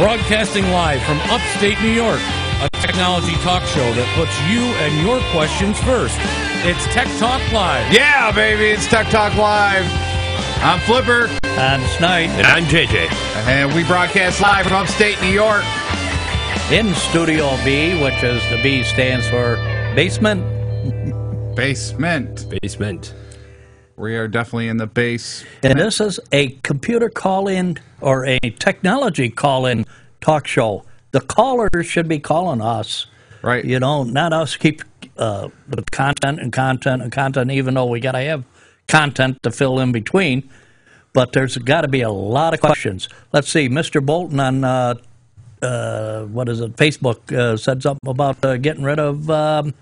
Broadcasting live from upstate New York, a technology talk show that puts you and your questions first. It's Tech Talk Live. Yeah, baby, it's Tech Talk Live. I'm Flipper. I'm Snight. And I'm JJ. And we broadcast live from upstate New York. In Studio B, which is the B stands for basement. Basement. We are definitely in the base. And this is a computer call-in or a technology call-in talk show. The callers should be calling us. Right. You know, not us keep the content, even though we got to have content to fill in between. But there's got to be a lot of questions. Let's see, Mr. Bolton on, Facebook said something about getting rid of, what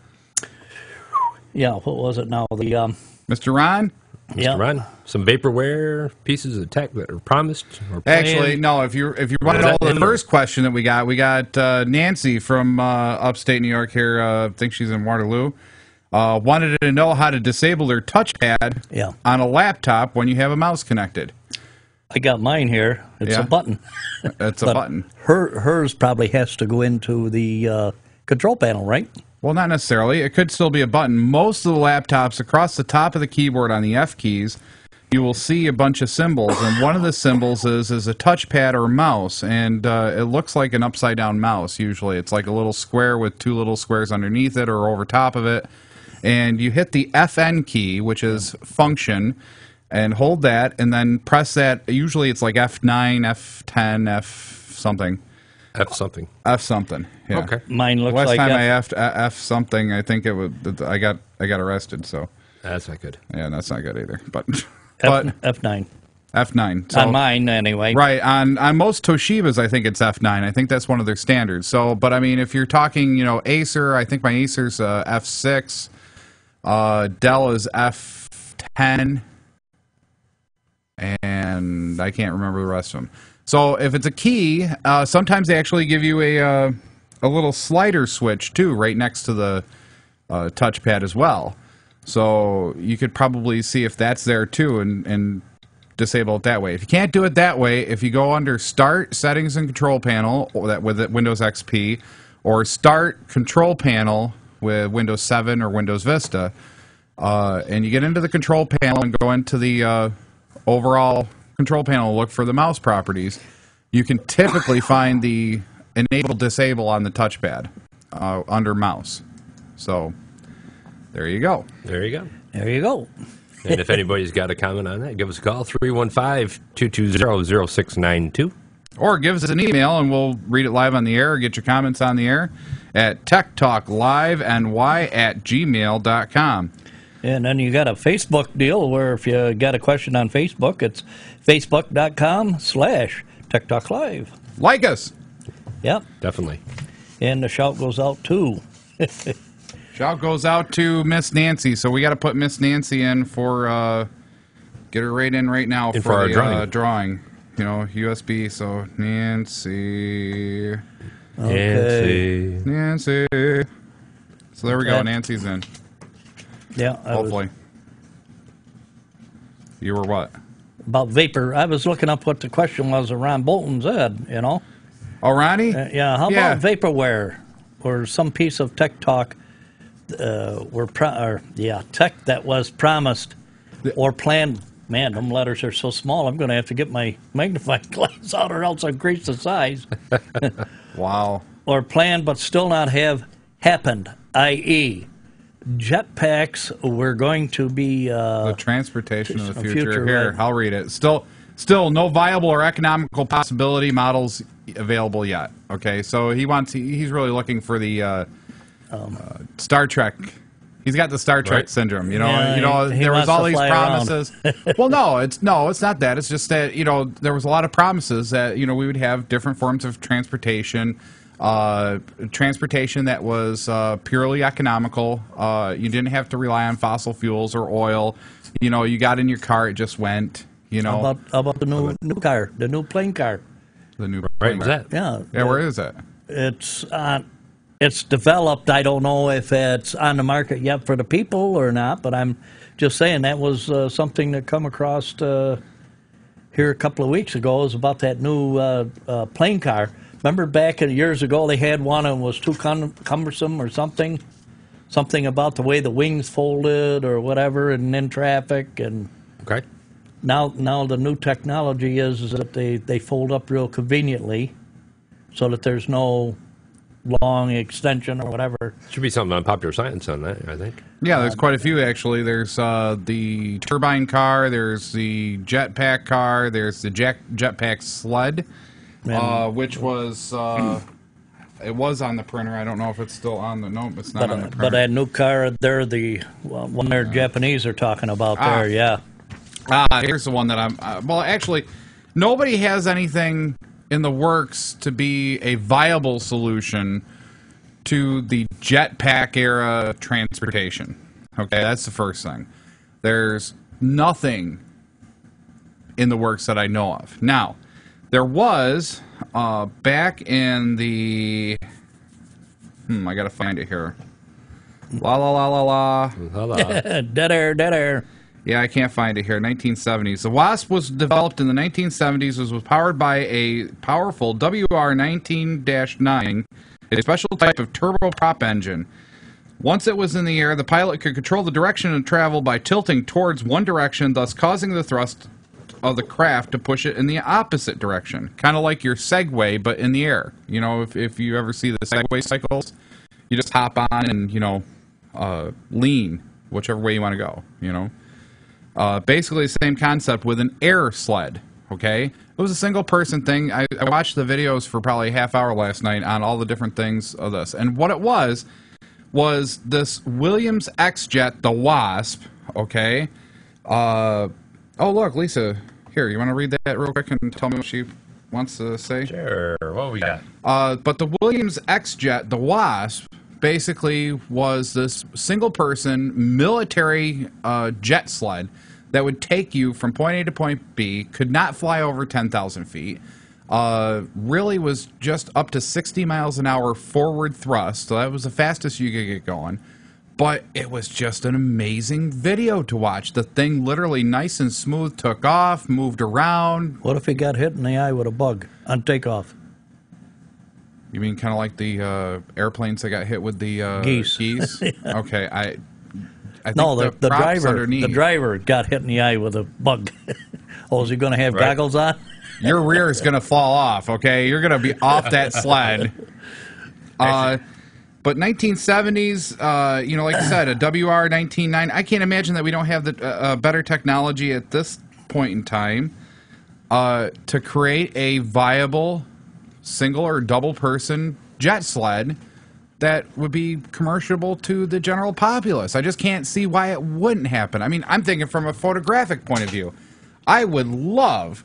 was it now? The Mr. Ron? Mr. Ron, some vaporware pieces of tech that are promised or planned. Actually, no. If you want to know the first question that we got Nancy from upstate New York here. I think she's in Waterloo. Wanted to know how to disable their touchpad on a laptop when you have a mouse connected. I got mine here. It's a button. It's a button. Hers probably has to go into the control panel, right? Well, not necessarily. It could still be a button. Most of the laptops, across the top of the keyboard on the F keys, you will see a bunch of symbols, and one of the symbols is a touchpad or mouse, and it looks like an upside-down mouse, usually. It's like a little square with two little squares underneath it or over top of it, and you hit the FN key, which is function, and hold that, and then press that. Usually it's like F9, F10, F something. F something. F something. Yeah. Okay. Mine looks Last like time I F something, I think it was I got arrested. So that's not good. Yeah, that's not good either. But F9. F9. So, on mine anyway. Right. On most Toshibas, I think it's F9. I think that's one of their standards. So, but I mean, if you're talking, Acer, I think my Acer's F6. Dell is F10, and I can't remember the rest of them. So if it's a key, sometimes they actually give you a little slider switch too, right next to the touchpad as well. So you could probably see if that's there too and disable it that way. If you can't do it that way, if you go under Start, Settings and Control Panel or that with Windows XP, or Start Control Panel with Windows 7 or Windows Vista, and you get into the control panel and go into the overall control panel, look for the mouse properties, you can typically find the enable disable on the touchpad under mouse. So there you go. There you go. And if anybody's got a comment on that, give us a call, 315-220-0692. Or give us an email and we'll read it live on the air or get your comments on the air at techtalkliveny@gmail.com. And then you got a Facebook deal where if you got a question on Facebook, it's facebook.com/techtalklive. Like us. Yep. Definitely. And the shout goes out too. Shout goes out to Miss Nancy. So we got to put Miss Nancy in for, get her right in right now for our the drawing. USB. So Nancy. Okay. Nancy. So there we go. Nancy's in. Yeah. Hopefully. You were what? About vapor. I was looking up what the question was Ron Bolton said, Oh, Ronnie? Yeah. How about Vaporware or some piece of tech talk tech that was promised or planned? Man, them letters are so small, I'm going to have to get my magnifying glass out or else I'll increase the size. Wow. Or planned but still not have happened, i.e., jetpacks were going to be... the transportation of the future. Here, right. I'll read it. Still no viable or economical possibility models available yet. Okay, so he's really looking for the Star Trek. He's got the Star Trek syndrome, he there was all these promises. Well, no, it's not that. It's just that, there was a lot of promises that, we would have different forms of transportation, transportation that was purely economical. You didn't have to rely on fossil fuels or oil. You got in your car, it just went, How about the new car, the new plane car? The new plane car. Yeah. Yeah, where is it? It's developed. I don't know if it's on the market yet for the people or not, but I'm just saying that was something that come across here a couple of weeks ago. It was about that new plane car. Remember back years ago they had one and was too cumbersome or something? Something about the way the wings folded or whatever, and in traffic. And Okay. now the new technology is that they fold up real conveniently so that there's no long extension or whatever. Should be something on Popular Science on that, I think. Yeah, there's quite a few actually. There's the turbine car, there's the jetpack car, there's the jetpack sled, which was it was on the printer. I don't know if it's still on the. Nope, it's not on the printer. But that new car, they're the one they're Japanese are talking about there. Yeah. Here's the one that I'm. Well, actually, nobody has anything in the works to be a viable solution to the jetpack era transportation. Okay, that's the first thing. There's nothing in the works that I know of. Now, there was back in the I gotta find it here. La la la la la. Hello. Dead air. Yeah, I can't find it here. 1970s. The Wasp was developed in the 1970s. It was powered by a powerful WR-19-9, a special type of turboprop engine. Once it was in the air, the pilot could control the direction of travel by tilting towards one direction, thus causing the thrust of the craft to push it in the opposite direction. Kind of like your Segway, but in the air. You know, if you ever see the Segway cycles, you just hop on and, lean whichever way you want to go, Basically the same concept with an air sled, okay? It was a single-person thing. I watched the videos for probably a half hour last night on all the different things of this. And what it was this Williams X-Jet, the Wasp, okay? Oh, look, Lisa, here, you want to read that real quick and tell me what she wants to say? Sure. What we got? But the Williams X-Jet, the Wasp, basically was this single-person military jet sled that would take you from point A to point B, could not fly over 10,000 feet, really was just up to 60 miles an hour forward thrust, so that was the fastest you could get going. But it was just an amazing video to watch. The thing literally nice and smooth took off, moved around. What if he got hit in the eye with a bug on takeoff? You mean kind of like the airplanes that got hit with the geese? Okay, I think no, the driver. Underneath. The driver got hit in the eye with a bug. Oh, is he going to have goggles on? Your rear is going to fall off. Okay, you're going to be off that sled. But 1970s, like I said, a WR-19-9. I can't imagine that we don't have the better technology at this point in time to create a viable single or double person jet sled that would be commerciable to the general populace. I just can't see why it wouldn't happen. I mean, I'm thinking from a photographic point of view. I would love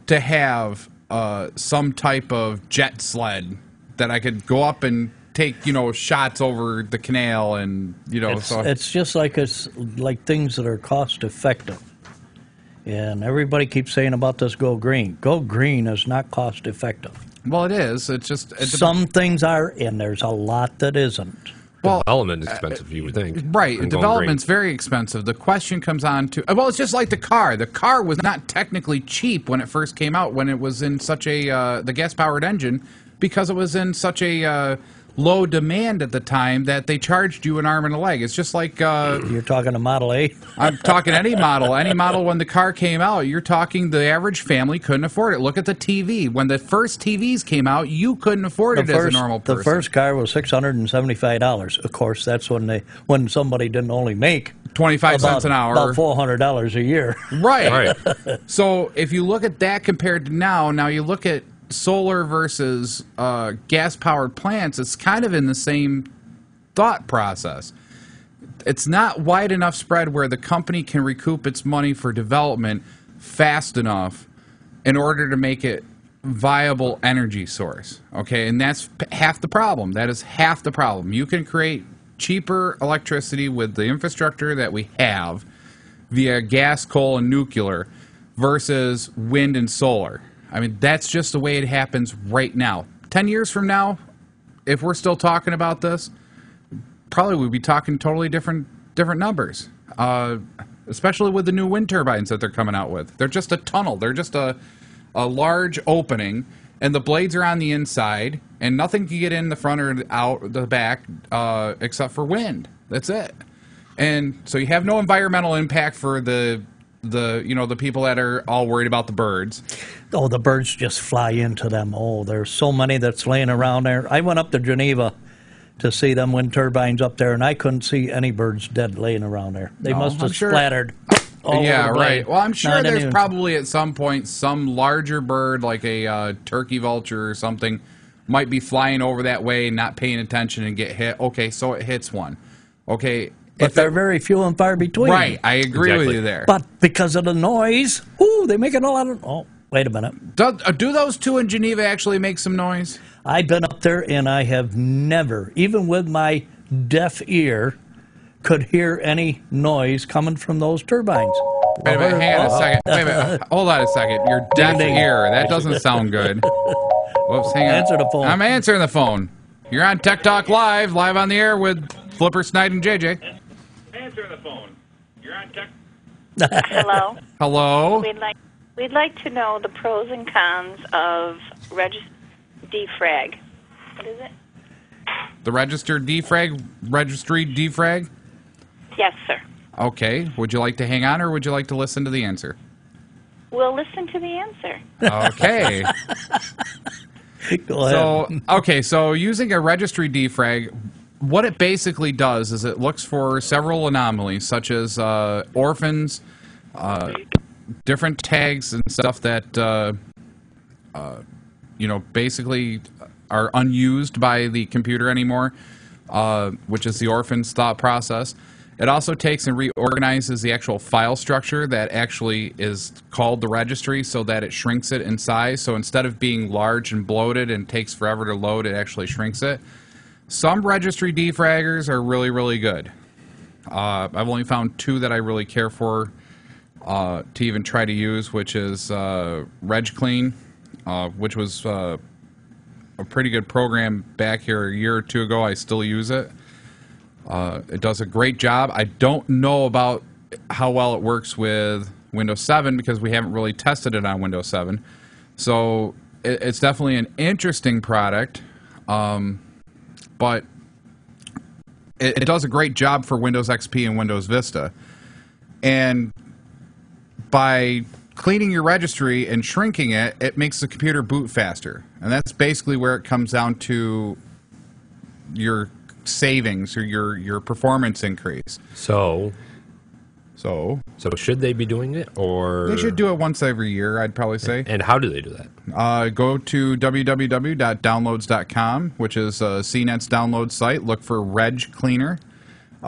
to have some type of jet sled that I could go up and take, shots over the canal and, It's just like things that are cost effective. And everybody keeps saying about this go green. Go green is not cost effective. Well, it is. It's just... Some things are, and there's a lot that isn't. Well, development is expensive, you would think. Right. Development's very expensive. The question comes on to... Well, it's just like the car. The car was not technically cheap when it first came out, when it was in such a... the gas-powered engine, because it was in such a... low demand at the time that they charged you an arm and a leg. It's just like... You're talking a Model A? I'm talking any model. Any model when the car came out, you're talking the average family couldn't afford it. Look at the TV. When the first TVs came out, you couldn't afford it as a normal person. The first car was $675. Of course, that's when somebody didn't only make 25 cents an hour. About $400 a year. Right. So if you look at that compared to now you look at solar versus gas-powered plants, it's kind of in the same thought process. It's not wide enough spread where the company can recoup its money for development fast enough in order to make it viable energy source. Okay, and that's half the problem. That is half the problem. You can create cheaper electricity with the infrastructure that we have via gas, coal, and nuclear versus wind and solar. I mean, that's just the way it happens right now. 10 years from now, if we're still talking about this, probably we'd be talking totally different numbers, especially with the new wind turbines that they're coming out with. They're just a tunnel. They're just a large opening, and the blades are on the inside, and nothing can get in the front or out the back except for wind. That's it. And so you have no environmental impact for the people that are all worried about the birds. Oh, the birds just fly into them. Oh, there's so many that's laying around there. I went up to Geneva to see them wind turbines up there, and I couldn't see any birds dead laying around there. They must have splattered all over the blade. Right. Well, I'm sure there's probably at some point some larger bird, like a turkey vulture or something, might be flying over that way and not paying attention and get hit. Okay, so it hits one. Okay. But they're very few and far between. Right, I agree with you there. But because of the noise, they make it a lot of... Oh, wait a minute. Do those two in Geneva actually make some noise? I've been up there, and I have never, even with my deaf ear, could hear any noise coming from those turbines. Wait a minute, hang on a second. Wait a minute, hold on a second. Your deaf ear, that doesn't sound good. Whoops, hang on. Answer the phone. I'm answering the phone. You're on Tech Talk live on the air with Flipper, Snide, and JJ. Answer the phone. You're on Tech. Hello. Hello. We'd like to know the pros and cons of defrag. What is it? The registry defrag? Yes, sir. Okay. Would you like to hang on, or would you like to listen to the answer? We'll listen to the answer. Okay. Go ahead. So using a registry defrag, what it basically does is it looks for several anomalies, such as orphans, different tags and stuff that basically are unused by the computer anymore, which is the orphans thought process. It also takes and reorganizes the actual file structure that actually is called the registry, so that it shrinks it in size. So instead of being large and bloated and takes forever to load, it actually shrinks it. Some registry defraggers are really, really good. I've only found two that I really care for to even try to use, which is RegClean, which was a pretty good program back here a year or two ago. I still use it. It does a great job. I don't know about how well it works with Windows 7 because we haven't really tested it on Windows 7. So it's definitely an interesting product. But it does a great job for Windows XP and Windows Vista. And by cleaning your registry and shrinking it, it makes the computer boot faster. And that's basically where it comes down to your savings or your performance increase. So should they be doing it, or they should do it once every year, I'd probably say. And how do they do that? Go to www.downloads.com, which is CNET's download site. Look for Reg Cleaner.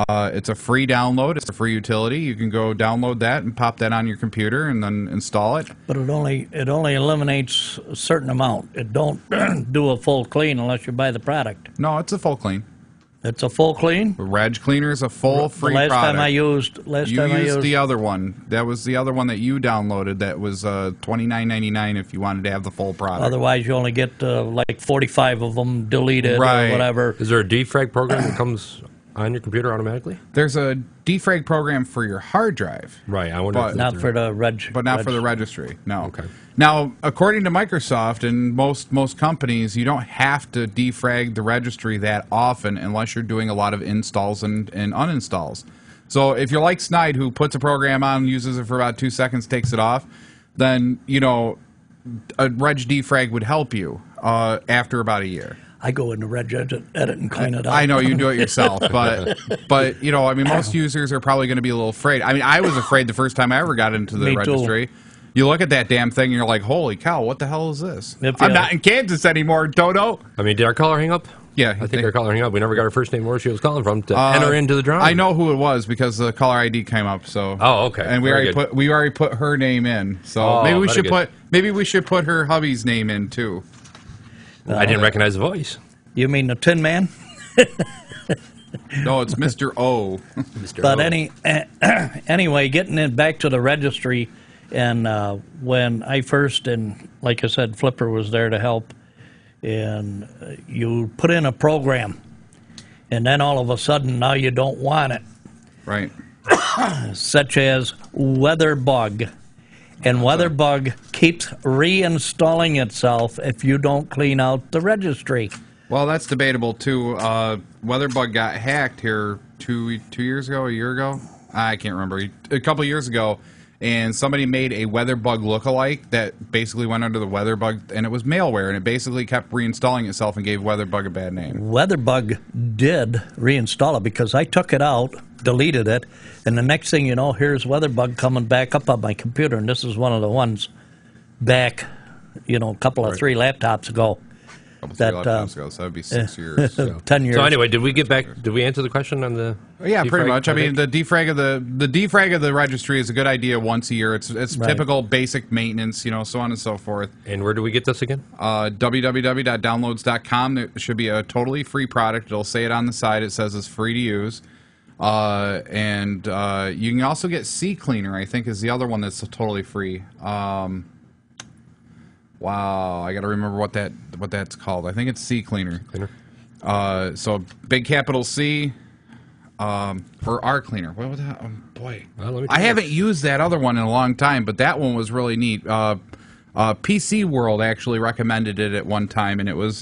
It's a free download. It's a free utility. You can go download that and pop that on your computer and then install it. But it only eliminates a certain amount. It don't do a full clean unless you buy the product. No, it's a full clean. It's a full clean? The Reg Cleaner is a full free product. Last time I used the other one. That was the other one that you downloaded. That was $29.99 if you wanted to have the full product. Otherwise, you only get like 45 of them deleted or whatever. Is there a defrag program that comes on your computer automatically? There's a defrag program for your hard drive. Right. I wonder. Not for the but not for the registry. No. Okay. Now, according to Microsoft and most companies, you don't have to defrag the registry that often unless you're doing a lot of installs and uninstalls. So if you're like Snide, who puts a program on, uses it for about 2 seconds, takes it off, then, a reg defrag would help you after about a year. I go into Reg Edit and clean it up. I know you do it yourself, but most users are probably going to be a little afraid. I mean, I was afraid the first time I ever got into the registry. You look at that damn thing and you're like, holy cow, what the hell is this? I'm not in Kansas anymore, Dodo. I mean, did our caller hang up? Yeah. I think our caller hung up. We never got her first name or where she was calling from to enter into the drawing. I know who it was because the caller ID came up. So. Oh, okay. And we already put her name in. So maybe we should put her hubby's name in too. I didn't recognize the voice. You mean the Tin Man? No, it's Mr. O. Mr. But anyway, getting it back to the registry, and when I first, and like I said, Flipper was there to help, and you put in a program, and then all of a sudden now you don't want it. Right. Such as weather bug. And WeatherBug keeps reinstalling itself if you don't clean out the registry. Well, that's debatable too. WeatherBug got hacked here 2 years ago, a year ago. I can't remember. A couple years ago, and somebody made a WeatherBug lookalike that basically went under the WeatherBug, and it was malware, and it basically kept reinstalling itself and gave WeatherBug a bad name. WeatherBug did reinstall it because I took it out, deleted it, and the next thing you know, here's WeatherBug coming back up on my computer, and this is one of the ones back, a couple of 3 laptops ago. Laptops ago, so that would be 6 years. So. 10 years. So anyway, did we answer the question on the? Yeah, defrag? pretty much. I mean, the defrag of the registry is a good idea once a year. It's Right. typical basic maintenance, so on and so forth. And where do we get this again? www.downloads.com. There should be a totally free product. It'll say it on the side. It says it's free to use. And you can also get Sea Cleaner, I think, is the other one that's totally free. Wow, I got to remember what that's called. I think it's Sea Cleaner. So big capital C, or R Cleaner. What was that? Boy, Well, I haven't used that other one in a long time, but that one was really neat. PC World actually recommended it at one time, and it was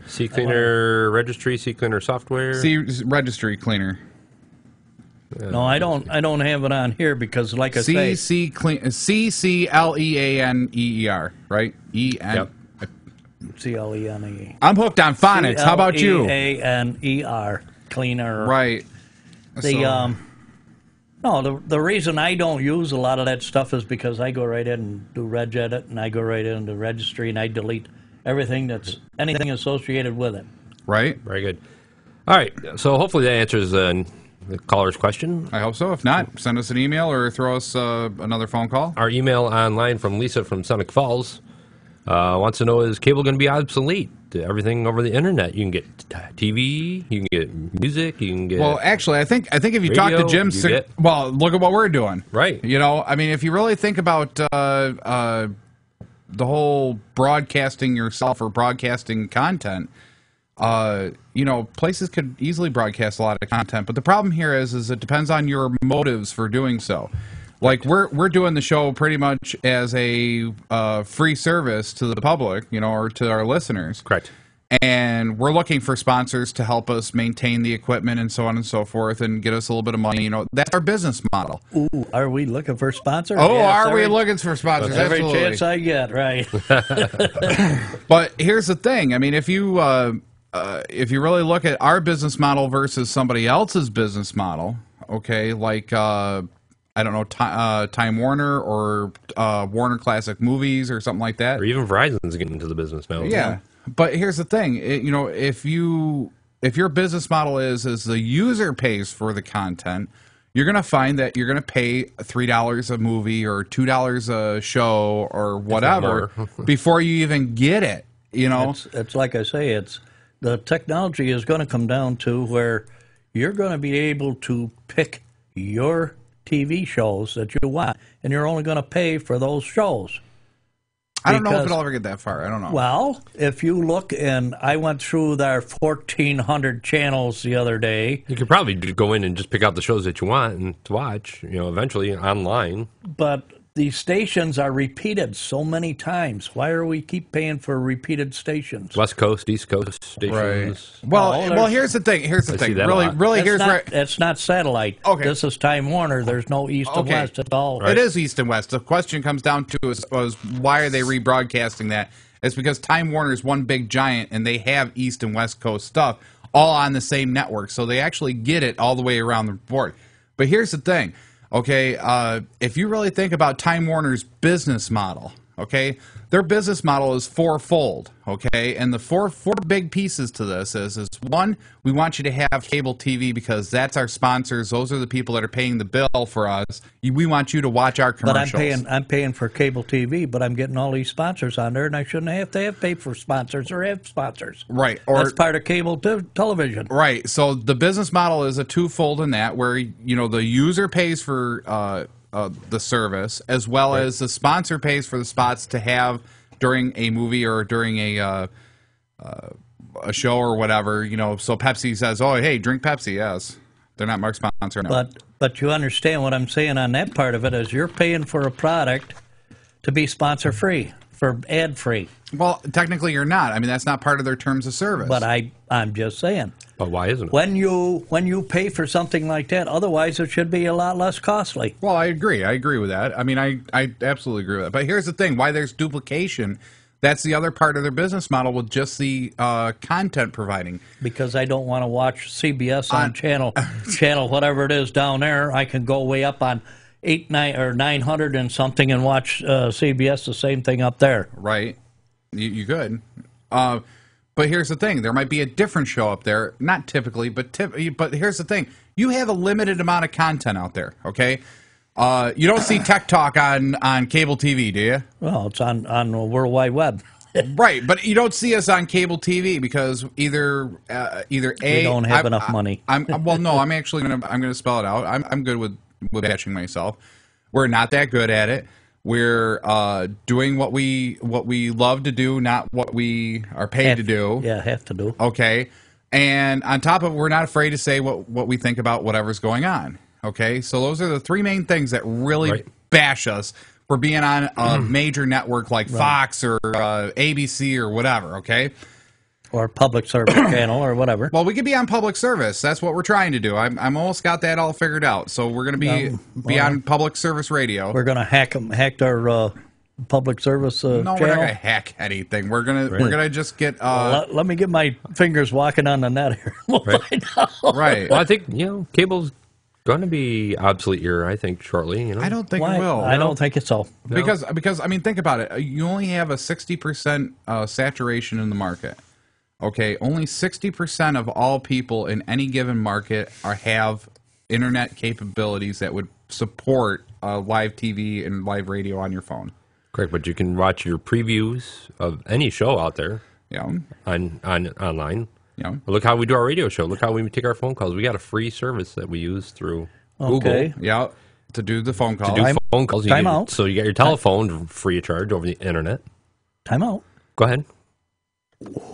Sea Cleaner registry, Sea Cleaner software. Registry Cleaner. No, I don't have it on here because, like I say, CCLEANEER, right? EN. Yep. CLENE. I'm hooked on phonics. How about you? CLEANER, cleaner. Right. The reason I don't use a lot of that stuff is because I go right in and do reg edit, and I go right into registry, and I delete anything associated with it. Right. Very good. All right. So hopefully that answers the caller's question. I hope so. If not, send us an email or throw us another phone call. Our email online from Lisa from Sonic Falls wants to know, is cable going to be obsolete? Everything over the internet. You can get TV, you can get music, you can get... Well, actually, I think if you talk to radio, Jim... Well, look at what we're doing. Right. I mean, if you really think about the whole broadcasting yourself or broadcasting content... places could easily broadcast a lot of content, but the problem here is it depends on your motives for doing so. Like we're doing the show pretty much as a free service to the public, or to our listeners. Correct. And we're looking for sponsors to help us maintain the equipment and so on and so forth, and get us a little bit of money. That's our business model. Ooh, are we looking for sponsors? Oh, Yes, are we looking for sponsors? Every Absolutely. chance I get, right. But here's the thing. I mean, if you really look at our business model versus somebody else's business model, okay, like I don't know, Time Warner or Warner Classic Movies or something like that, Or even Verizon's getting into the business now. yeah. But here's the thing, if your business model is the user pays for the content, you're going to find that you're going to pay $3 a movie or $2 a show or whatever before you even get it. It's like I say, the technology is going to come down to where you're going to be able to pick your TV shows that you want, and you're only going to pay for those shows. I don't know if it'll ever get that far. I don't know. Well, if you look, and I went through their 1,400 channels the other day. You could probably go in and just pick out the shows that you want and to watch, eventually online. But these stations are repeated so many times. Why are we keep paying for repeated stations? West Coast, East Coast stations. Right. Well, here's the thing. Here's the thing. Really, It's not satellite. Okay. This is Time Warner. There's no East and West at all. Right. It is East and West. The question comes down to is why are they rebroadcasting that? It's because Time Warner is one big giant, and they have East and West Coast stuff all on the same network, so they actually get it all the way around the board. But here's the thing. Okay, if you really think about Time Warner's business model, okay, their business model is fourfold, okay, and the four big pieces to this is one, we want you to have cable TV because that's our sponsors. Those are the people that are paying the bill for us. We want you to watch our commercials. But I'm paying for cable TV, but I'm getting all these sponsors on there, and I shouldn't have to have paid for sponsors or have sponsors. Right. That's part of cable television. Right. So the business model is a twofold in that, where the user pays for the service, as well as the sponsor pays for the spots to have during a movie or during a show or whatever. So Pepsi says, "Oh, hey, drink Pepsi." Yes, they're not Mark's sponsor now. But you understand what I'm saying on that part of it is you're paying for a product to be sponsor free, for ad free. Well, technically you're not. I mean, that's not part of their terms of service. But I'm just saying. But why isn't it? When you pay for something like that, otherwise it should be a lot less costly. Well, I agree. I agree with that. I mean, I absolutely agree with that. But here's the thing: why there's duplication. That's the other part of their business model with just the content providing. Because I don't want to watch CBS on channel whatever it is down there. I can go way up on 900 and something and watch CBS, the same thing up there. Right. You could. But here's the thing. There might be a different show up there. Not typically, but here's the thing. You have a limited amount of content out there, okay? You don't see Tech Talk on cable TV, do you? Well, it's on the World Wide Web. Right, but you don't see us on cable TV because either we don't have enough money. Well, no, I'm gonna spell it out. I'm good with batching myself. We're not that good at it. We're doing what we love to do, not what we are paid to do. Yeah, have to do. Okay, and on top of it, we're not afraid to say what we think about whatever's going on. Okay, so those are the three main things that really bash us for being on a major network like Fox or ABC or whatever, okay? Or public service channel or whatever. Well, we could be on public service. That's what we're trying to do. I'm almost got that all figured out. So we're going to be on public service radio. We're going to hack our public service channel. No, we're not going to hack anything. We're gonna just get. Let me get my fingers walking on the net here. We'll find out. Right. Well, I think cable's going to be obsolete here, I think, shortly. I don't think it will. I don't think it's so. Because I mean, think about it. You only have a 60% saturation in the market. Okay, only 60% of all people in any given market have internet capabilities that would support live TV and live radio on your phone. Correct, but you can watch your previews of any show out there. Yeah. On online. Yeah. Look how we do our radio show. Look how we take our phone calls. We got a free service that we use through Okay. Google. Yeah. To do the phone calls. To do phone calls. Time out. So you got your telephone free of charge over the internet. Time out. Go ahead.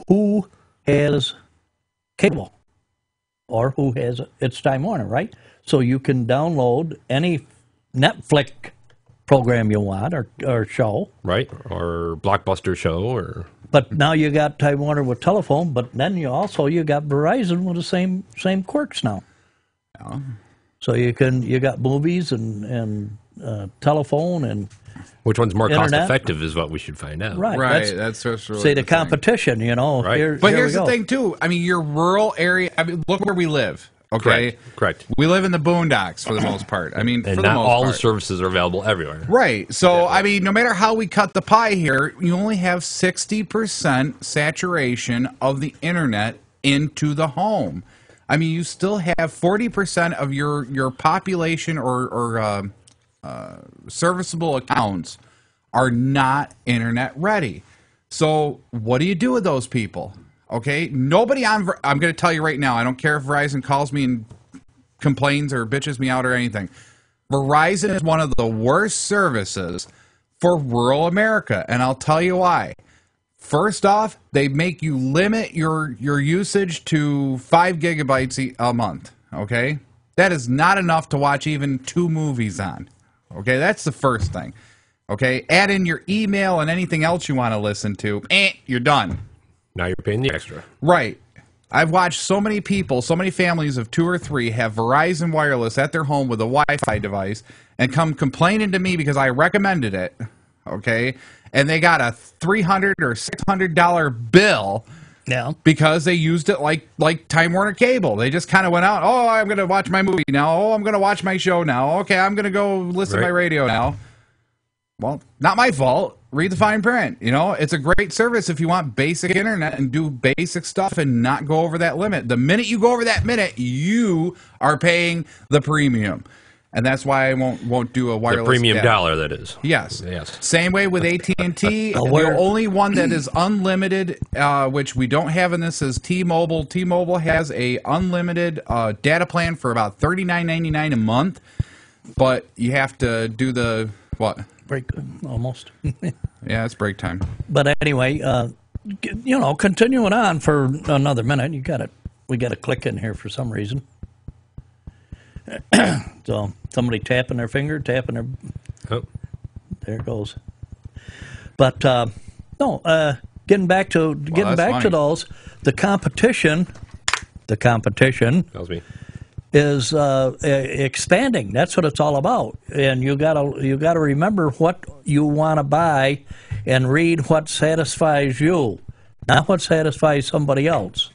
Who has cable? Or who has it's Time Warner, right? So you can download any Netflix program you want or show. Right. Or Blockbuster show or... But now you got Time Warner with telephone, but then you got Verizon with the same quirks now. Yeah. So you got movies and telephone and which one's more internet. cost effective is what we should find out. Right. That's what's really say the competition, Right. But here's the thing too. I mean, your rural area. I mean, look where we live. Okay. Correct. We live in the boondocks for the most part. I mean, And for the not most all part. the services are available everywhere. Right. So, I mean, no matter how we cut the pie here, you only have 60% saturation of the internet into the home. I mean, you still have 40% of your population or serviceable accounts are not internet ready. So, what do you do with those people? Okay, nobody I'm going to tell you right now, I don't care if Verizon calls me and complains or bitches me out or anything. Verizon is one of the worst services for rural America, and I'll tell you why. First off, they make you limit your usage to 5 gigabytes a month, okay? That is not enough to watch even 2 movies on, okay? That's the first thing, okay? Add in your email and anything else you want to listen to, you're done. Now you're paying the extra. Right. I've watched so many people, so many families of 2 or 3 have Verizon Wireless at their home with a Wi-Fi device and come complaining to me because I recommended it, okay? And they got a $300 or $600 bill because they used it like Time Warner Cable. They just kind of went out, oh, I'm going to watch my movie now. Oh, I'm going to watch my show now. Okay, I'm going to go listen to my radio now. Well, not my fault. Read the fine print. It's a great service if you want basic internet and do basic stuff and not go over that limit. The minute you go over that minute, you are paying the premium. And that's why I won't do a wireless. The premium data. dollar, that is. Yes. Yes. Same way with AT&T. The only one that is unlimited, which we don't have in this, is T-Mobile. T-Mobile has a unlimited data plan for about $39.99 a month, but you have to do the what? Break almost. Yeah, it's break time. But anyway, continuing on for another minute. We got to click in here for some reason. So somebody tapping their finger, tapping their. Oh. There it goes. But no, getting back to those, the competition That was me. is expanding. That's what it's all about. And you gotta remember what you want to buy, and read what satisfies you, not what satisfies somebody else.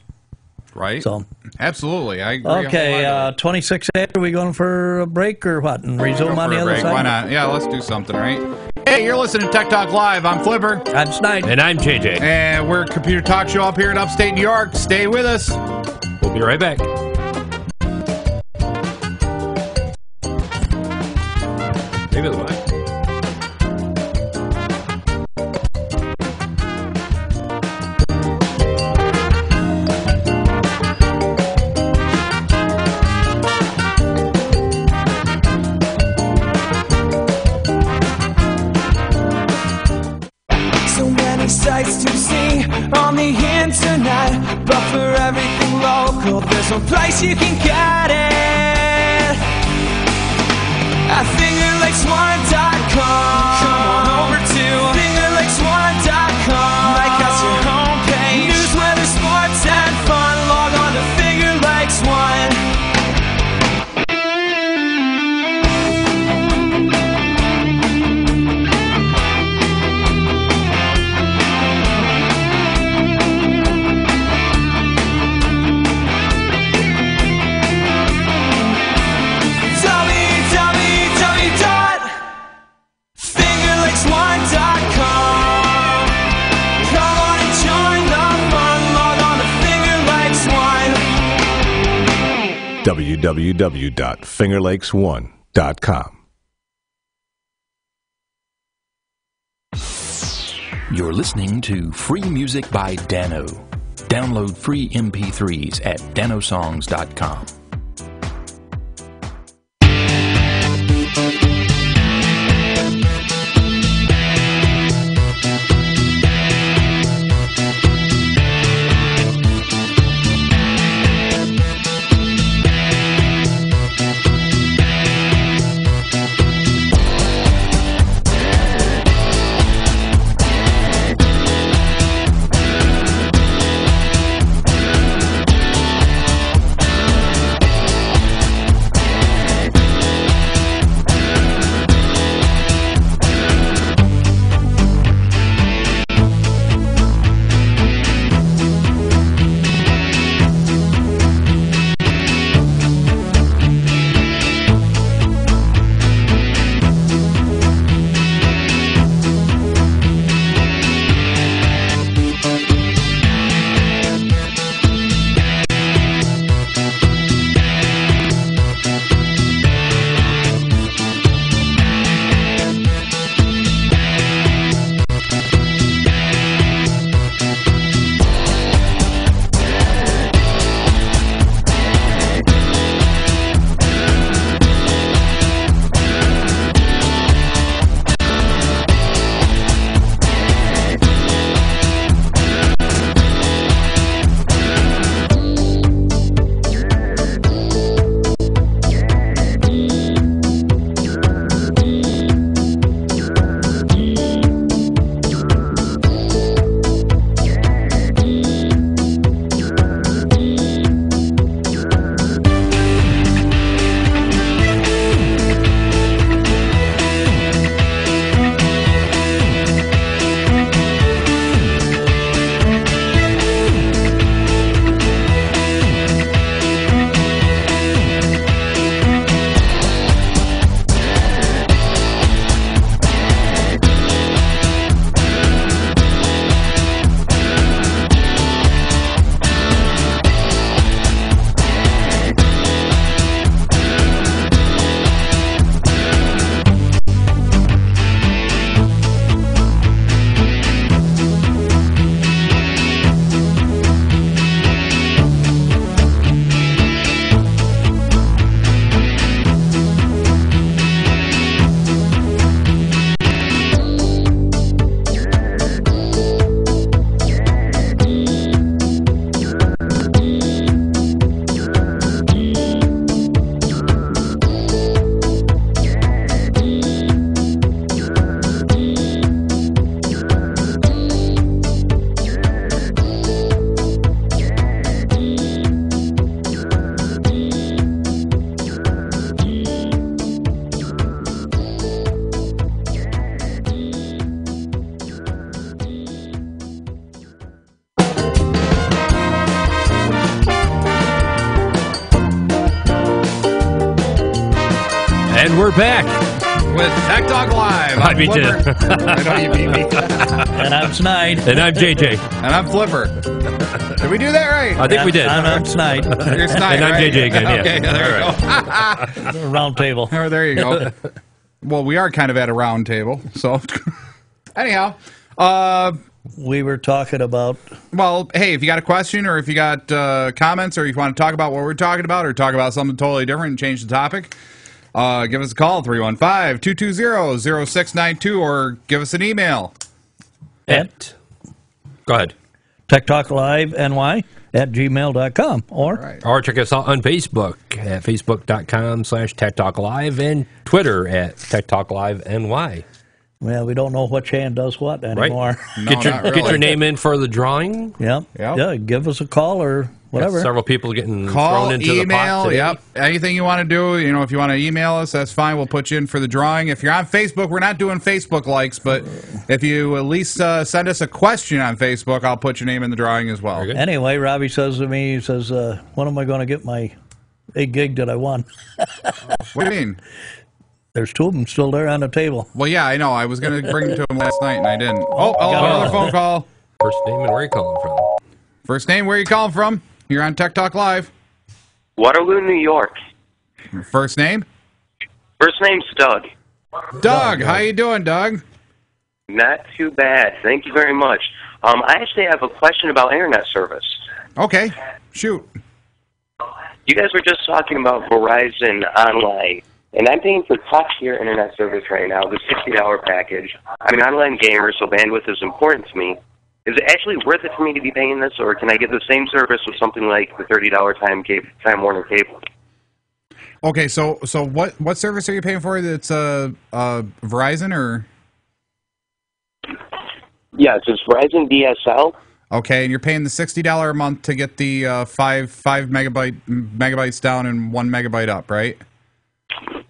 Right. So absolutely, I agree. okay, 26 after we going for a break or what, and resume on the other side. Why not? Yeah, let's do something. Right. Hey, you're listening to Tech Talk Live. I'm Flipper. I'm Snide. And I'm JJ. And we're a computer talk show up here in upstate New York. Stay with us. We'll be right back. Maybe the mic. So many sights to see on the internet, but for everything local, there's one place you can get it. At fingerlakes1.com. Come on over to fingerlakes1.com. Like us your homepage. News, weather, sports, and fun. Log on to Finger Lakes One. www.fingerlakes1.com. Come on and join the fun. Log on to Finger Lakes One. www.fingerlakes1.com. You're listening to Free Music by Dano. Download free MP3s at danosongs.com. And we're back. With Tech Talk Live. I beat you. I know you beat me. And I'm Snide. And I'm JJ. And I'm Flipper. Did we do that right? I think we did. I'm Snide. You're Snide, And I'm right? JJ again, yeah. Okay, there we go. Round table. Oh, there you go. Well, we are kind of at a round table. So, anyhow. We were talking about... Well, hey, if you got a question or if you got comments or if you want to talk about what we're talking about or talk about something totally different and change the topic, give us a call, 315-220-0692, or give us an email. Go ahead. techtalkliveny@gmail.com. Or check us out on Facebook at facebook.com/techtalklive and Twitter at techtalkliveny. Well, we don't know which hand does what anymore. No, Get your name in for the drawing. Yep. Yeah, give us a call or whatever. Got several people getting Call, thrown into email, the pot today. yep. Anything you want to do, if you want to email us, that's fine. We'll put you in for the drawing. If you're on Facebook, we're not doing Facebook likes, but if you at least send us a question on Facebook, I'll put your name in the drawing as well. Anyway, Robbie says to me, he says, when am I going to get my 8 gig that I won? What do you mean? There's 2 of them still there on the table. Well, yeah, I know. I was going to bring them to him last night, and I didn't. Oh, another phone call. First name and where you calling from? First name, where you calling from? You're on Tech Talk Live. Waterloo, New York. First name? First name's Doug. Doug, how you doing, Doug? Not too bad. Thank you very much. I actually have a question about internet service. Okay, shoot. You guys were just talking about Verizon Online, and I'm paying for top-tier internet service right now, the $60 package. I'm an online gamer, so bandwidth is important to me. Is it actually worth it for me to be paying this, or can I get the same service with something like the $30 Time Warner cable? Okay, so what service are you paying for? It's Verizon or? Yes, it's Verizon DSL. Okay, and you're paying the $60 a month to get the 5 megabytes down and 1 megabyte up, right?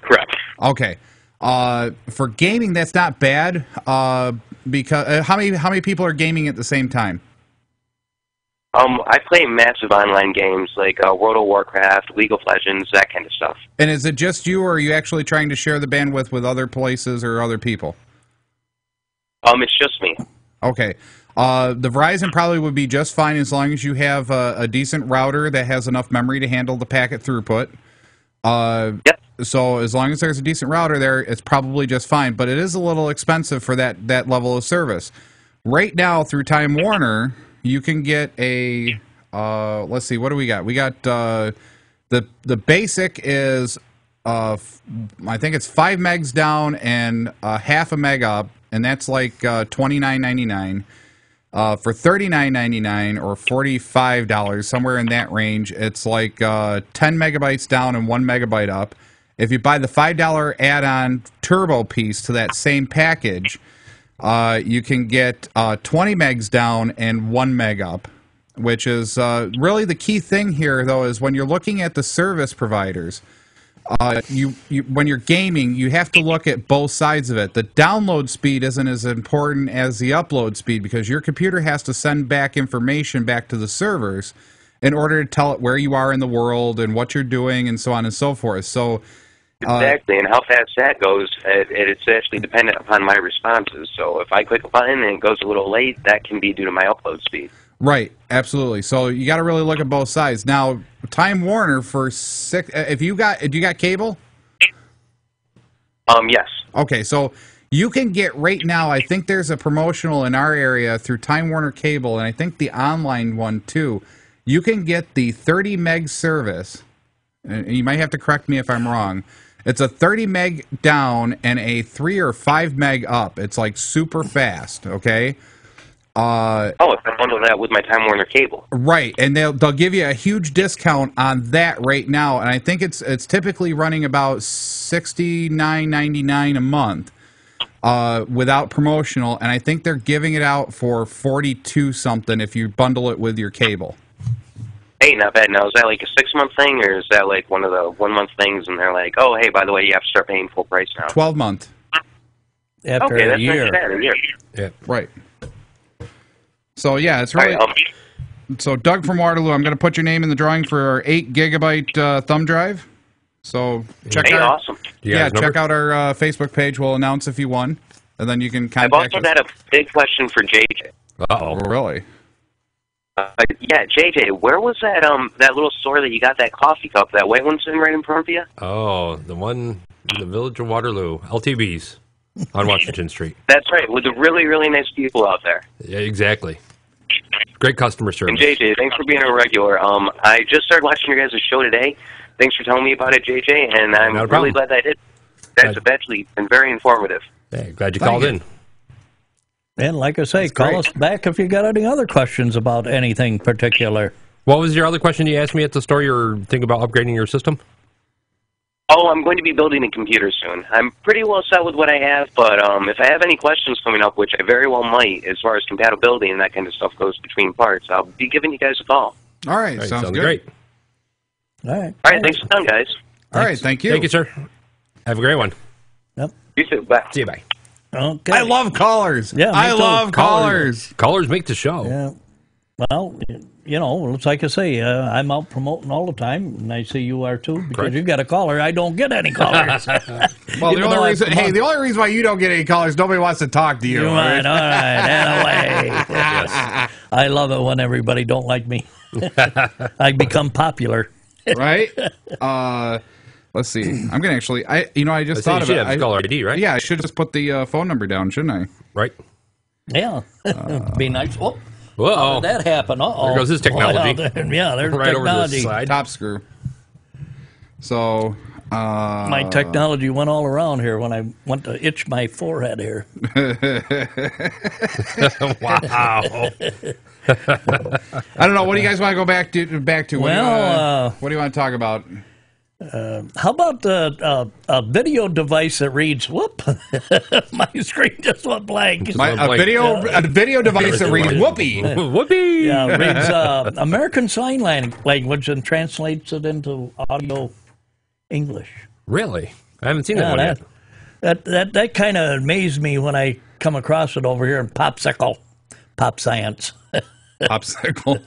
Correct. Okay. For gaming, that's not bad. Because how many people are gaming at the same time? I play massive online games like World of Warcraft, League of Legends, that kind of stuff. And is it just you, or are you actually trying to share the bandwidth with other places or other people? It's just me. Okay. The Verizon probably would be just fine as long as you have a decent router that has enough memory to handle the packet throughput. Yep. So as long as there's a decent router there, it's probably just fine. But it is a little expensive for that level of service. Right now, through Time Warner, you can get a, let's see, what do we got? We got, the basic is, I think it's 5 megs down and half a meg up, and that's like $29.99. For $39.99 or $45, somewhere in that range, it's like 10 megabytes down and 1 megabyte up. If you buy the $5 add-on turbo piece to that same package, you can get 20 megs down and 1 meg up, which is really the key thing here, though, is when you're looking at the service providers, when you're gaming, you have to look at both sides of it. The download speed isn't as important as the upload speed because your computer has to send back information back to the servers in order to tell it where you are in the world and what you're doing and so on and so forth. So exactly, and how fast that goes, it's actually dependent upon my responses. So if I click a button and it goes a little late, that can be due to my upload speed. Right, absolutely. So you got to really look at both sides. Now, Time Warner for do you got cable? Yes. Okay, so you can get right now, I think there's a promotional in our area through Time Warner Cable, and I think the online one too. You can get the 30 meg service, and you might have to correct me if I'm wrong. It's a 30 meg down and a 3 or 5 meg up. It's like super fast, okay? If I bundle that with my Time Warner cable. Right, and they'll give you a huge discount on that right now, and I think it's typically running about $69.99 a month without promotional, and I think they're giving it out for $42 something if you bundle it with your cable. Hey, not bad. Now, is that like a 6-month thing, or is that like one of the 1-month things, and they're like, oh, hey, by the way, you have to start paying full price now? 12-month. After okay, a that's year. not bad, a year. Yeah, right. So, yeah, it's really... So, Doug from Waterloo, I'm going to put your name in the drawing for our 8 gigabyte thumb drive. So check Hey, out, awesome. check out our Facebook page. We'll announce if you won, and then you can I've contact also us. got a big question for JJ. Oh, really? Yeah, JJ, where was that that little store that you got that coffee cup, that white one sitting right in front of you? Oh, the one in the Village of Waterloo, LTB's on Washington Street. That's right, with the really, really nice people out there. Yeah, exactly. Great customer And service. JJ, thanks for being a regular. I just started watching your guys' show today. Thanks for telling me about it, JJ, and I'm Not a really problem. glad that I did. That's actually been very informative. Hey, glad you called in. And like I say, call us back if you got any other questions about anything particular. What was your other question you asked me at the store? You're thinking about upgrading your system? Oh, I'm going to be building a computer soon. I'm pretty well set with what I have, but if I have any questions coming up, which I very well might, as far as compatibility and that kind of stuff goes between parts, I'll be giving you guys a call. All right, sounds good. great. All right. All right, thanks for coming, guys. All right, thank you. Thank you, sir. Have a great one. Yep. You too. Bye. See you, bye. Okay. I love callers. Yeah, me I too. love callers. Callers make the show. Yeah. Well, you know, it's like I say, I'm out promoting all the time, and I see you are too, because Correct. you got a caller. I don't get any callers. Well, Even the though only I reason, promote- the only reason why you don't get any callers, nobody wants to talk to you. You're right, all right, and away. Yes. I love it when everybody don't like me. I become popular. Right? Let's see. I'm gonna actually. I just thought you of should it. have caller ID, right? Yeah, I should just put the phone number down, shouldn't I? Right. Yeah, be nice. Oh, Whoa. how did that happen? Uh-oh. There goes his technology. Yeah, there's Right over to the technology. side. Top screw. So. My technology went all around here when I went to itch my forehead here. Wow. I don't know. What do you guys want to go back to? Well, what do you want to talk about? How about a video device that reads, whoop, my screen just went blank. A video device that reads whoopee. Whoopee. Yeah, reads American Sign Language and translates it into audio English. Really? I haven't seen that one yet. That kind of amazed me when I come across it over here in Pop Science. Popsicle.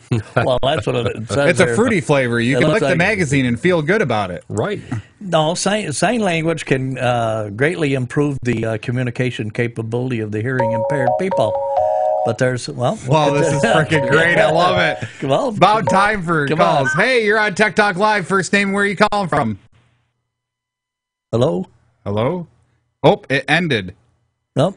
Well, that's what it says. It's a there. fruity flavor. You It can looks lick the like- magazine and feel good about it. Right. No, sign language can greatly improve the communication capability of the hearing impaired people. But there's, well... Wow, this is freaking great. I love it. Well, About time for come calls. on. Hey, you're on Tech Talk Live. First name, where are you calling from? Hello? Hello? Oh, it ended. Nope.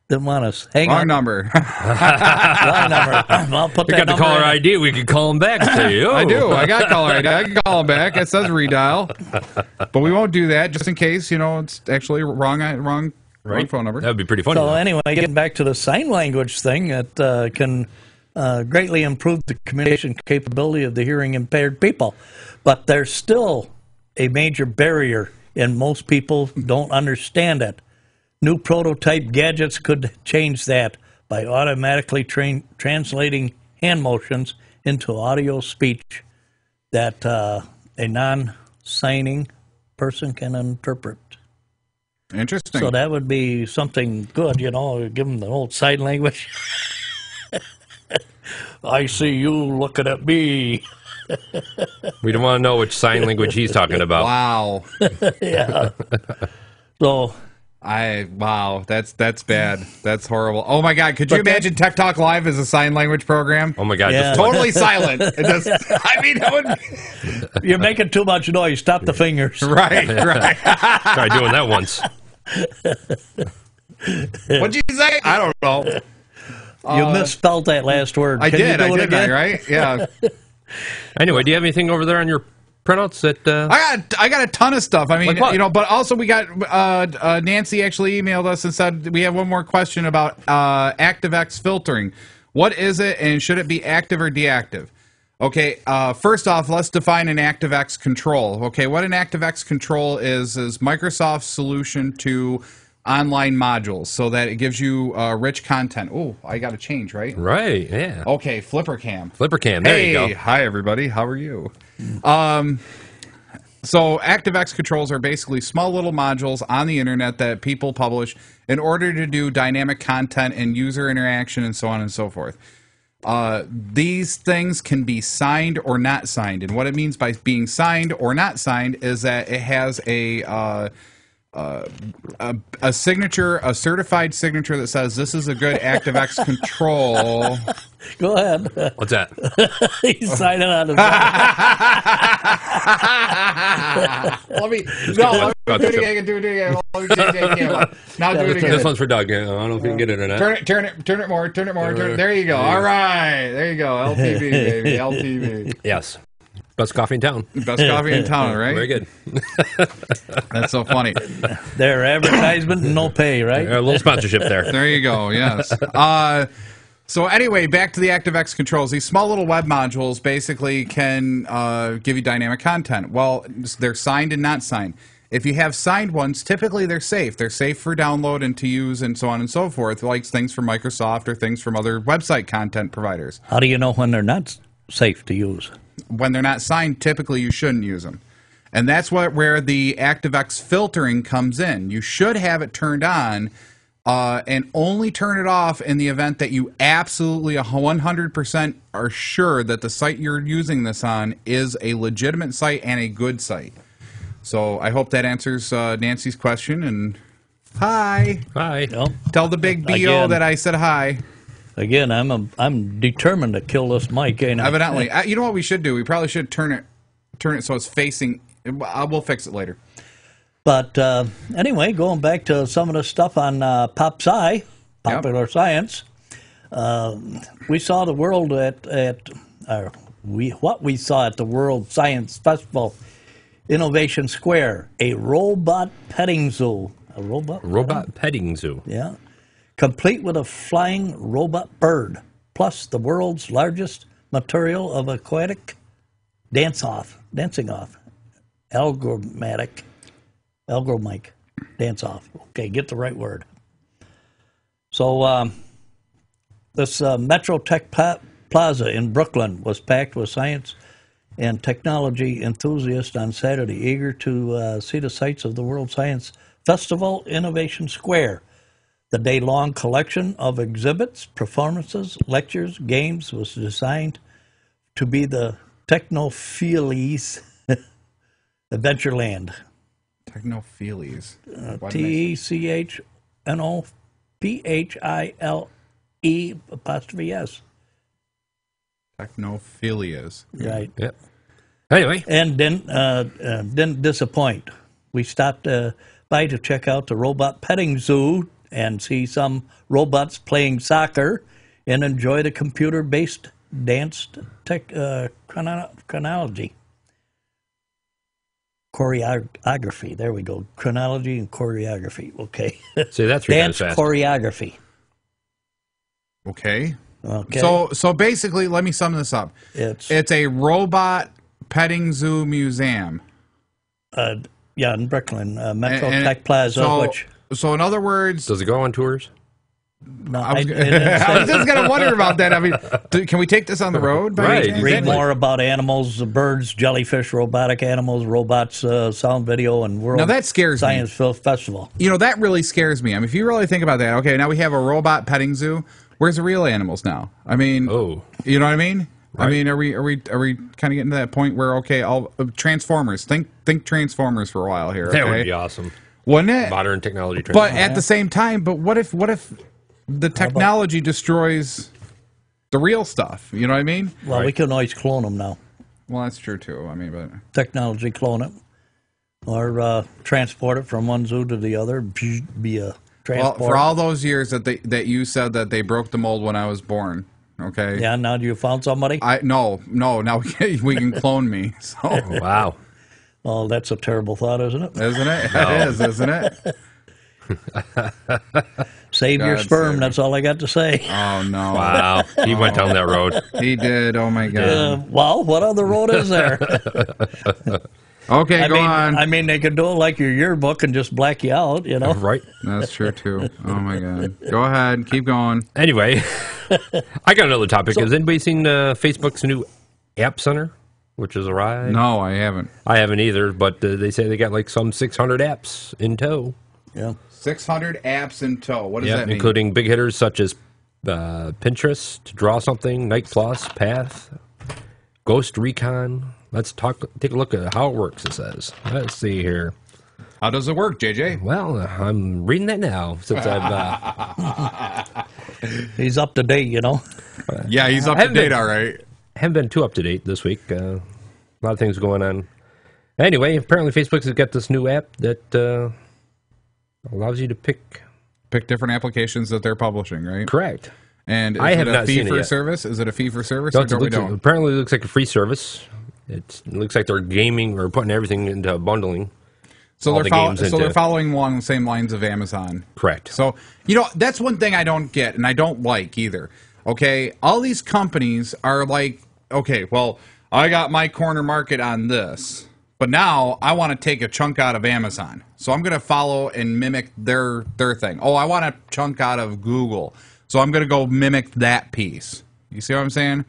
Didn't want us. Hang Wrong on. number. Wrong number. I'll put We that got the number caller in. ID. We can call him back and say, oh. I do. I got caller ID. I can call him back. It says redial. But we won't do that just in case, it's actually wrong phone number. That would be pretty funny. So though. anyway, getting back to the sign language thing, that can greatly improve the communication capability of the hearing impaired people. But there's still a major barrier, and most people don't understand it. New prototype gadgets could change that by automatically translating hand motions into audio speech that a non-signing person can interpret. Interesting. So that would be something good, give them the old sign language. I see you looking at me. We don't want to know which sign language he's talking about. Wow. Yeah. So... Wow, that's bad. That's horrible. Oh my God, could you imagine Tech Talk Live as a sign language program? Oh my God. Yeah. Just Totally silent. That would You're making too much noise. Stop the fingers. right. try doing that once. What'd you say? I don't know. You misspelled that last word. I Can you did. do I it did. again? Right? Yeah. Anyway, do you have anything over there on your printouts that... I got a ton of stuff. I mean, Like what? but also we got Nancy actually emailed us and said we have one more question about ActiveX filtering. What is it, and should it be active or deactive? Okay, first off, let's define an ActiveX control. Okay, what an ActiveX control is Microsoft's solution to online modules, so that it gives you rich content. Oh, I got to change, right? Right, yeah. Okay, Flipper Cam. Flipper Cam, there you go. Hi everybody, how are you? So ActiveX controls are basically small little modules on the internet that people publish in order to do dynamic content and user interaction and so on and so forth. These things can be signed or not signed, and what it means by being signed or not signed is that it has a signature, a certified signature that says this is a good ActiveX control. Go ahead. What's that? He's signing on his Let me do it again. Do it again. Let me change that camera. Now do it again. This one's for Doug. I don't know if you can get it or not. Turn it more. There you go. All right. There you go. LTV, baby. LTV. Yes. Best coffee in town. Best coffee in town, right? Very good. That's so funny. Their advertisement and no pay, right? A little sponsorship there. There you go. Yes. So anyway, back to the ActiveX controls. These small little web modules basically can give you dynamic content. Well, they're signed and not signed. If you have signed ones, typically they're safe. They're safe for download and to use and so on and so forth, like things from Microsoft or things from other website content providers. How do you know when they're not safe to use? When they're not signed, typically you shouldn't use them. And that's where the ActiveX filtering comes in. You should have it turned on and only turn it off in the event that you absolutely 100% are sure that the site you're using this on is a legitimate site and a good site. So I hope that answers Nancy's question. And hi. Hi. Well, tell the big BO again, that I said hi. Again, I'm determined to kill this mic, ain't I? Evidently. You know what we should do? We probably should turn it so it's facing. We'll fix it later. But anyway, going back to some of the stuff on PopSci, Popular Science, we saw the world what we saw at the World Science Festival, Innovation Square, a robot petting zoo. A robot petting zoo. Yeah. Complete with a flying robot bird, plus the world's largest material of aquatic dancing off, algomic dance off. Okay, get the right word. So this Metro Tech Plaza in Brooklyn was packed with science and technology enthusiasts on Saturday, eager to see the sights of the World Science Festival Innovation Square. The day-long collection of exhibits, performances, lectures, games was designed to be the Technophilies Adventureland. Technophilies. TECHNOPHILE''S. Technophilias. Right. Yep. Anyway. And didn't disappoint. We stopped by to check out the robot petting zoo and see some robots playing soccer and enjoy the computer-based dance chronology. Choreography. There we go. Chronology and choreography. Okay. See, that's dance choreography. Okay. So basically, let me sum this up. It's a robot petting zoo museum. Yeah, in Brooklyn, Metro Tech Plaza. So in other words, does it go on tours? No, I was just going to wonder about that. I mean, can we take this on the road? Read more about animals, birds, jellyfish, robotic animals, robots, sound video, and World now that scares Science Festival. You know, that really scares me. I mean, if you really think about that, okay, now we have a robot petting zoo. Where's the real animals now? I mean, you know what I mean? Right. I mean, are we kind of getting to that point where all Transformers? Think Transformers for a while here. That would be awesome. Wouldn't it? Modern technology. But at the same time, what if the technology destroys the real stuff? You know what I mean? Well, we can always clone them now. Well, that's true too. I mean, but technology clone it or transport it from one zoo to the other via transport. Well, for all those years that you said that they broke the mold when I was born. Okay. Yeah. Now you found somebody? No. Now we can clone me. So. Wow. Oh, that's a terrible thought, isn't it? Isn't it? No. It is, isn't it? Save your sperm. That's all I got to say. Oh, no. Wow. He went down that road. He did. Oh, my God. Well, what other road is there? Okay, go on. I mean, they could do it like your yearbook and just black you out, you know? Right. That's true, too. Oh, my God. Go ahead. Keep going. Anyway, I got another topic. Has anybody seen Facebook's new App Center, which is a ride? No, I haven't. I haven't either, but they say they got like some 600 apps in tow. Yeah. 600 apps in tow. What does that mean? Including big hitters such as Pinterest to draw something, Night Plus, Path, Ghost Recon. Take a look at how it works, it says. Let's see here. How does it work, JJ? Well, I'm reading that now since I've... He's up to date, you know. Yeah, he's up to date, all right. Haven't been too up to date this week. A lot of things going on. Anyway, apparently Facebook has got this new app that allows you to pick different applications that they're publishing, right? Correct. And is I have it a not fee seen it for yet. service? Is it a fee for service? No, Or don't we know? apparently, it looks like a free service. It looks like they're gaming or putting everything into bundling. So all they're the games so into- they're following along the same lines of Amazon. Correct. So, that's one thing I don't get and I don't like either. Okay, all these companies are like, okay, well, I got my corner market on this, but now I want to take a chunk out of Amazon. So I'm going to follow and mimic their thing. Oh, I want a chunk out of Google. So I'm going to go mimic that piece. You see what I'm saying?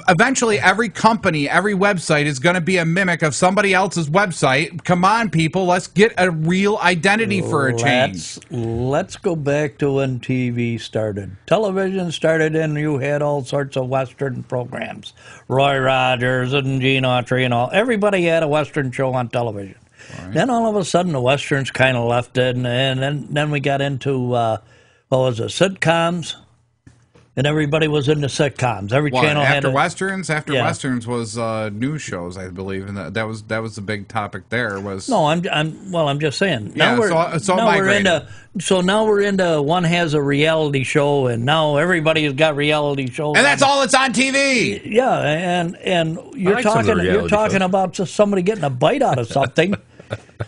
Eventually, every company, every website is going to be a mimic of somebody else's website. Come on, people. Let's get a real identity for a change. Let's go back to when TV started. Television started and you had all sorts of Western programs. Roy Rogers and Gene Autry and all. Everybody had a Western show on television. Right. Then all of a sudden the Westerns kind of left it, and then we got into, sitcoms. And everybody was into sitcoms. Every channel had Westerns. After Westerns was news shows, I believe, and that was the big topic. There was no. I'm just saying. Yeah. Now we're into one has a reality show, and now everybody's got reality shows, and that's all that's on TV. Yeah, and you're talking about just somebody getting a bite out of something,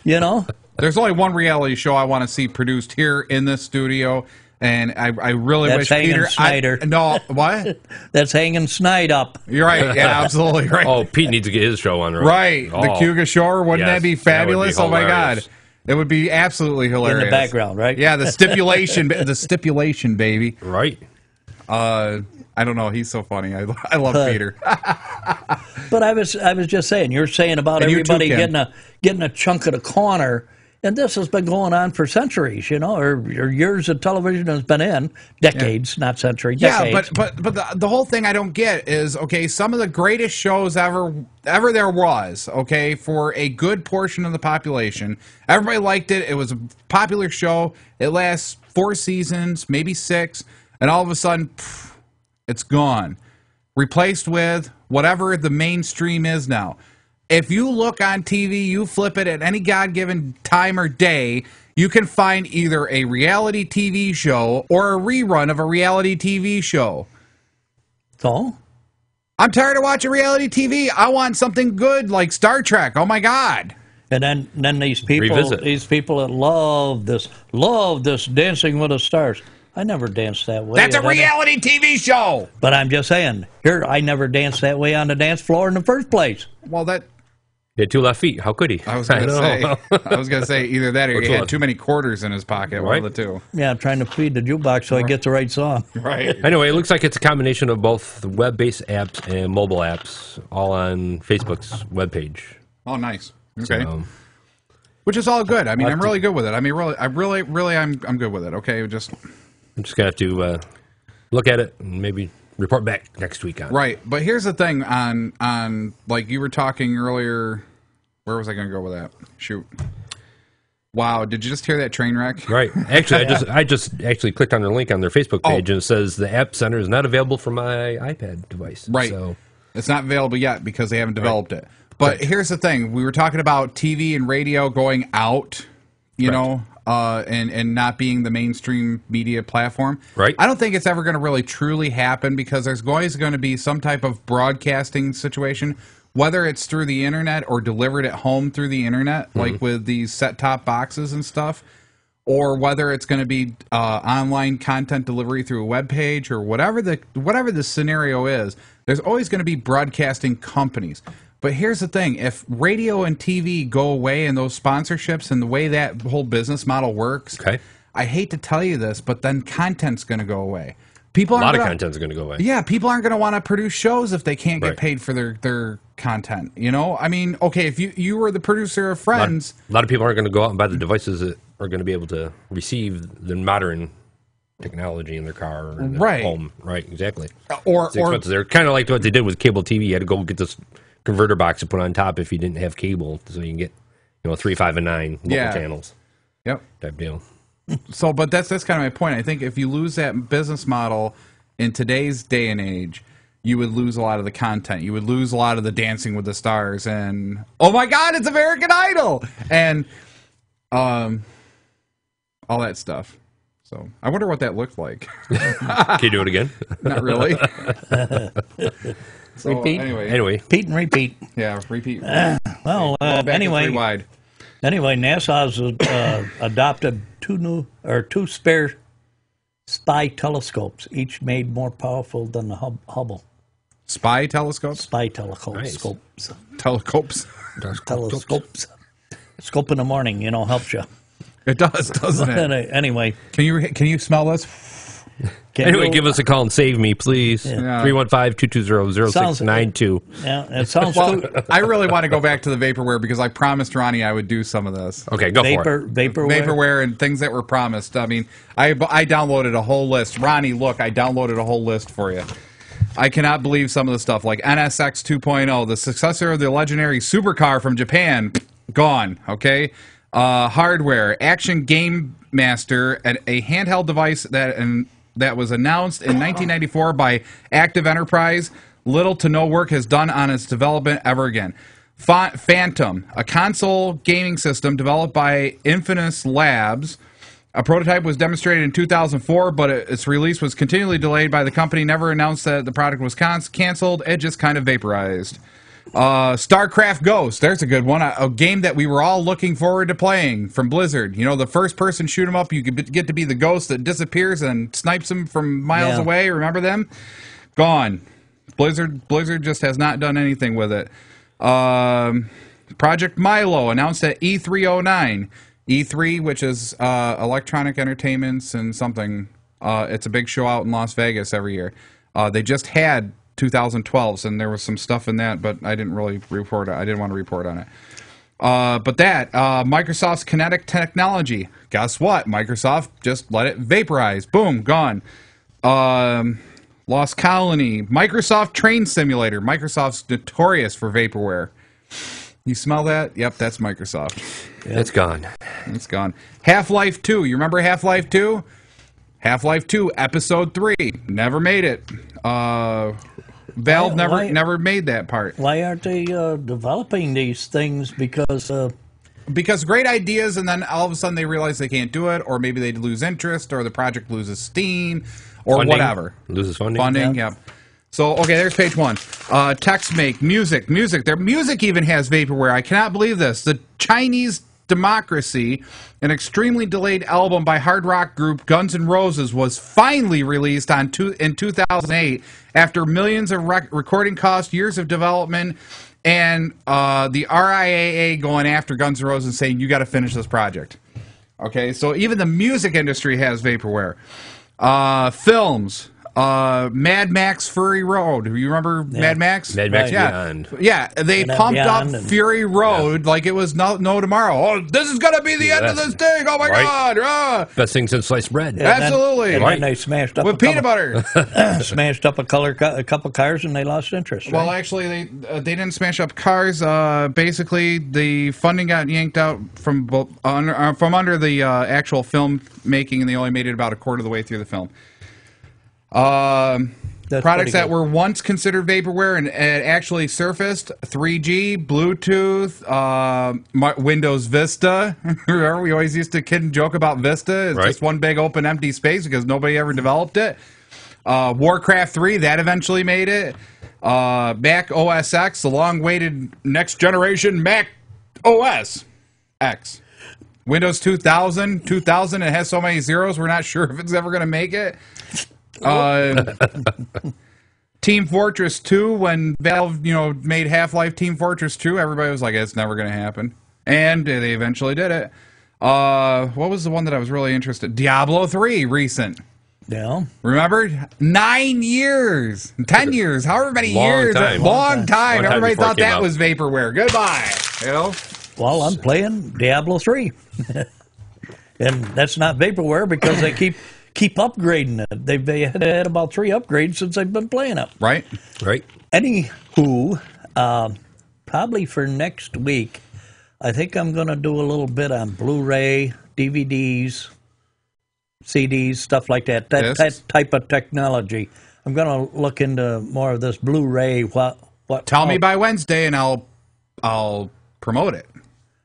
you know. There's only one reality show I want to see produced here in this studio. And I really wish Peter... Snyder. No, what? That's hanging Snide up. You're right. Yeah, absolutely right. Oh, Pete needs to get his show on, right? Right. The Cougar Shore. Wouldn't that be fabulous? That would be oh, my God. It would be absolutely hilarious. In the background, right? Yeah, the stipulation, baby. Right. I don't know. He's so funny. I love Peter. But I was just saying, you're saying about everybody getting a chunk of the corner. And this has been going on for centuries, you know, or years of television has been in, decades, not centuries, decades. Yeah, but the whole thing I don't get is, okay, some of the greatest shows ever there was, okay, for a good portion of the population. Everybody liked it. It was a popular show. It lasts 4 seasons, maybe 6, and all of a sudden, it's gone. Replaced with whatever the mainstream is now. If you look on TV, you flip it at any God-given time or day, you can find either a reality TV show or a rerun of a reality TV show. So? I'm tired of watching reality TV. I want something good like Star Trek. Oh, my God. And then these people that love this Dancing with the Stars. I never danced that way. That's a reality TV show. But I'm just saying, I never danced that way on the dance floor in the first place. Well, he had 2 left feet. How could he? I was going to say either that or he had too many quarters in his pocket. One of the two. Yeah, I'm trying to feed the jukebox so I get the right song. Right. Anyway, it looks like it's a combination of both web-based apps and mobile apps, all on Facebook's webpage. Oh, nice. Okay. So, which is all good. I mean, I'm really good with it. I mean, I'm good with it. Okay, I'm just gonna have to look at it and maybe report back next week on it. Right, but here's the thing on like you were talking earlier. Where was I going to go with that? Shoot! Wow, did you just hear that train wreck? Right. Actually, I just actually clicked on their link on their Facebook page and it says the App Center is not available for my iPad device. Right. So it's not available yet because they haven't developed it. But here's the thing: we were talking about TV and radio going out, you know. And not being the mainstream media platform. Right. I don't think it's ever going to really truly happen because there's always going to be some type of broadcasting situation, whether it's through the internet or delivered at home through the internet, like with these set-top boxes and stuff, or whether it's going to be online content delivery through a web page or whatever the scenario is. There's always going to be broadcasting companies. But here's the thing, if radio and TV go away and those sponsorships and the way that whole business model works, I hate to tell you this, but then content's going to go away. A lot of content's going to go away. Yeah, people aren't going to want to produce shows if they can't get paid for their content, you know? I mean, okay, if you were the producer of Friends... A lot of people aren't going to go out and buy the devices that are going to be able to receive the modern technology in their car or in their Right. home. Right, exactly. Or They're kind of like what they did with cable TV. You had to go get this converter box to put on top if you didn't have cable, so you can get 3, 5, and 9 local channels. Yep. Type deal. So, but that's kind of my point. I think if you lose that business model in today's day and age, you would lose a lot of the content. You would lose a lot of the Dancing with the Stars and oh my God, it's American Idol and all that stuff. So I wonder what that looked like. Can you do it again? Not really. So, Repeat. Anyway. Repeat and repeat. Yeah, repeat. Well, Back to anyway, 3 wide. Anyway, NASA's adopted two spare spy telescopes, each made more powerful than the Hubble. Spy telescopes? Spy telescopes. Telescopes. Telescopes. Scope in the morning, helps you. It does, doesn't it? Anyway. Can you smell this? Anyway, give us a call and save me, please. Yeah. 315-220-0692. Yeah, it sounds Well, cool. I really want to go back to the Vaporware because I promised Ronnie I would do some of this. Okay, go for it. Vaporware and things that were promised. I mean, I downloaded a whole list. Ronnie, look, I downloaded a whole list for you. I cannot believe some of the stuff like NSX 2.0, the successor of the legendary supercar from Japan, gone, okay? Hardware, Action Game Master, a handheld device that was announced in 1994 by Active Enterprise. Little to no work has done on its development ever again. Phantom, a console gaming system developed by Infinus Labs. A prototype was demonstrated in 2004, but its release was continually delayed by the company. Never announced that the product was canceled. It just kind of vaporized. StarCraft Ghost, there's a good one. A game that we were all looking forward to playing from Blizzard. The first-person shoot 'em up. You get to be the ghost that disappears and snipes them from miles away. Remember them? Gone. Blizzard just has not done anything with it. Project Milo announced at E309. E3, which is Electronic Entertainments and something. It's a big show out in Las Vegas every year. They just had 2012s, and there was some stuff in that, but I didn't really report it. I didn't want to report on it. But Microsoft's Kinetic technology. Guess what? Microsoft just let it vaporize. Boom, gone. Lost Colony. Microsoft Train Simulator. Microsoft's notorious for vaporware. You smell that? Yep, that's Microsoft. Yep. It's gone. It's gone. Half-Life 2. You remember Half-Life 2? Half-Life 2, Episode 3. Never made it. Valve never made that part. Why aren't they developing these things? Because great ideas, and then all of a sudden they realize they can't do it, or maybe they lose interest, or the project loses steam, or funding. Whatever. Loses funding. Funding, yep. So, okay, there's page 1. Text make, music. Their music even has vaporware. I cannot believe this. The Chinese Democracy, an extremely delayed album by hard rock group Guns N' Roses, was finally released in 2008 after millions of recording costs, years of development, and the RIAA going after Guns N' Roses and saying, you got to finish this project. Okay, so even the music industry has vaporware. Films. Mad Max Fury Road. You remember Mad Max? Mad Max Beyond. Beyond. Yeah, they pumped up Fury Road like it was no tomorrow. Oh, this is going to be the end of this thing. Oh, my God. Best thing since sliced bread. Yeah, absolutely. And then they smashed up with peanut butter. Smashed up a couple cars and they lost interest. Right? Well, actually, they didn't smash up cars. Basically, the funding got yanked out from under the actual film making, and they only made it about a quarter of the way through the film. Products that were once considered vaporware and actually surfaced: 3G, Bluetooth, Windows Vista. Remember, we always used to kid and joke about Vista. It's just one big open empty space because nobody ever developed it. Warcraft 3, that eventually made it. Mac OS X, the long-awaited next generation Mac OS X. Windows 2000, it has so many zeros, we're not sure if it's ever going to make it. Team Fortress 2, when Valve, made Half-Life Team Fortress 2, everybody was like, it's never going to happen. And they eventually did it. What was the one that I was really interested in? Diablo 3, recent. Yeah. Remember? 9 years. 10 years. However many years. Long time. Everybody thought that was vaporware. Goodbye. Well, I'm playing Diablo 3. And that's not vaporware because they keep keep upgrading it. They had about 3 upgrades since I've been playing it. Right? Right. Anywho, probably for next week, I think I'm going to do a little bit on Blu-ray, DVDs, CDs, stuff like that. That type of technology. I'm going to look into more of this Blu-ray. Tell me by Wednesday, and I'll promote it.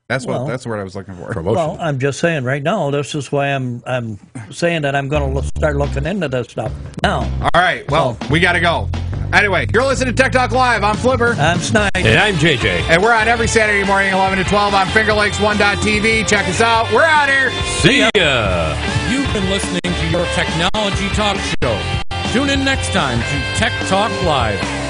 That's what I was looking for. Promotion. Well, I'm just saying right now. This is why I'm saying that I'm going to start looking into this stuff now. All right. Well, we got to go. Anyway, you're listening to Tech Talk Live. I'm Flipper. I'm Snipe. And I'm JJ. And we're on every Saturday morning, 11 to 12 on FingerLakes1.tv. Check us out. We're out here. See ya. You've been listening to your technology talk show. Tune in next time to Tech Talk Live.